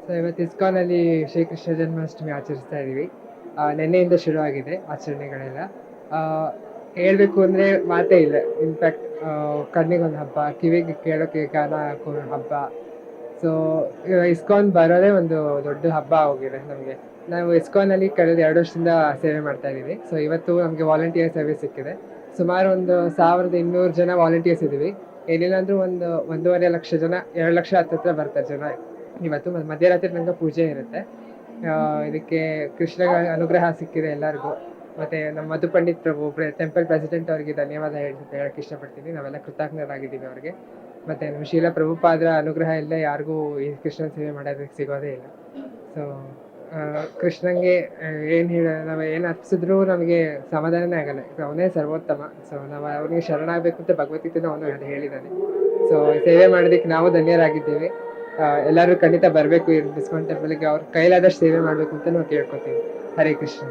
So ಇವತ್ತು ಇಸ್ಕಾನಲ್ಲಿ ಶ್ರೀಕೃಷ್ಣ ಜನ್ಮಾಷ್ಟಮಿ ಆಚರಿಸ್ತಾ ಇದ್ದೀವಿ. ನಿನ್ನೆಯಿಂದ ಶುರುವಾಗಿದೆ ಆಚರಣೆಗಳೆಲ್ಲ. ಆ, ಹೇಳ್ಬೇಕು ಅಂದರೆ ಮಾತೇ ಇಲ್ಲ. ಇನ್ಫ್ಯಾಕ್ಟ್ ಕಣ್ಣಿಗೊಂದು ಹಬ್ಬ, ಕಿವಿಗೆ ಕೇಳೋಕ್ಕೆ ಗಾನ ಹಾಕೋ ಹಬ್ಬ. ಸೊ ಇಸ್ಕಾನ್ ಬರೋದೇ ಒಂದು ದೊಡ್ಡ ಹಬ್ಬ ಆಗೋಗಿದೆ ನಮಗೆ. ನಾವು ಇಸ್ಕಾನಲ್ಲಿ ಕಳೆದ 2 ವರ್ಷದಿಂದ ಸೇವೆ ಮಾಡ್ತಾ ಇದ್ದೀವಿ. ಸೊ ಇವತ್ತು ನಮಗೆ ವಾಲಂಟಿಯರ್ ಸರ್ವಿಸ್ ಸಿಕ್ಕಿದೆ. ಸುಮಾರು ಒಂದು 1200 ಜನ ವಾಲಂಟಿಯರ್ಸ್ ಇದ್ದೀವಿ. ಏನಿಲ್ಲ ಅಂದರೂ ಒಂದು 1.5 ಲಕ್ಷ ಜನ, 2 ಲಕ್ಷ ಹತ್ತಿರ ಬರ್ತಾರೆ ಜನ. ಇವತ್ತು ಮಧ್ಯರಾತ್ರಿ ತನಕ ಪೂಜೆ ಇರುತ್ತೆ. ಇದಕ್ಕೆ ಕೃಷ್ಣ ಅನುಗ್ರಹ ಸಿಕ್ಕಿದೆ ಎಲ್ಲರಿಗೂ. ಮತ್ತು ನಮ್ಮ ಮಧು ಪಂಡಿತ್ ಪ್ರಭು ಟೆಂಪಲ್ ಪ್ರೆಸಿಡೆಂಟ್ ಅವರಿಗೆ ಧನ್ಯವಾದ ಹೇಳಕ್ಕೆ ಇಷ್ಟಪಡ್ತೀನಿ. ನಾವೆಲ್ಲ ಕೃತಜ್ಞರಾಗಿದ್ದೀವಿ ಅವ್ರಿಗೆ. ಮತ್ತು ನಮ್ಮ ಶೀಲ ಪ್ರಭುಪಾದರ ಅನುಗ್ರಹ ಇಲ್ಲ ಯಾರಿಗೂ ಈ ಕೃಷ್ಣನ ಸೇವೆ ಮಾಡೋದಕ್ಕೆ ಸಿಗೋದೇ ಇಲ್ಲ. ಸೊ ಕೃಷ್ಣಂಗೆ ಏನು ನಾವು ಏನು ಅರ್ಪಿಸಿದ್ರೂ ನಮಗೆ ಸಮಾಧಾನನೇ ಆಗಲ್ಲ. ಅವನೇ ಸರ್ವೋತ್ತಮ. ಸೊ ನಾವು ಅವನಿಗೆ ಶರಣಾಗಬೇಕು ಅಂತ ಭಗವದ್ಗೀತೆನೂ ಅವನು ಅದು ಹೇಳಿದ್ದಾನೆ. ಸೊ ಸೇವೆ ಮಾಡೋದಕ್ಕೆ ನಾವು ಧನ್ಯರಾಗಿದ್ದೇವೆ. ಎಲ್ಲರೂ ಖಂಡಿತ ಬರಬೇಕು ಈ ಇಸ್ಕಾನ್ ಟೆಂಪಲ್ಗೆ. ಅವ್ರ ಕೈಲಾದಷ್ಟು ಸೇವೆ ಮಾಡಬೇಕು ಅಂತ ನಾವು ಕೇಳ್ಕೊತೀವಿ. ಹರೇ ಕೃಷ್ಣ.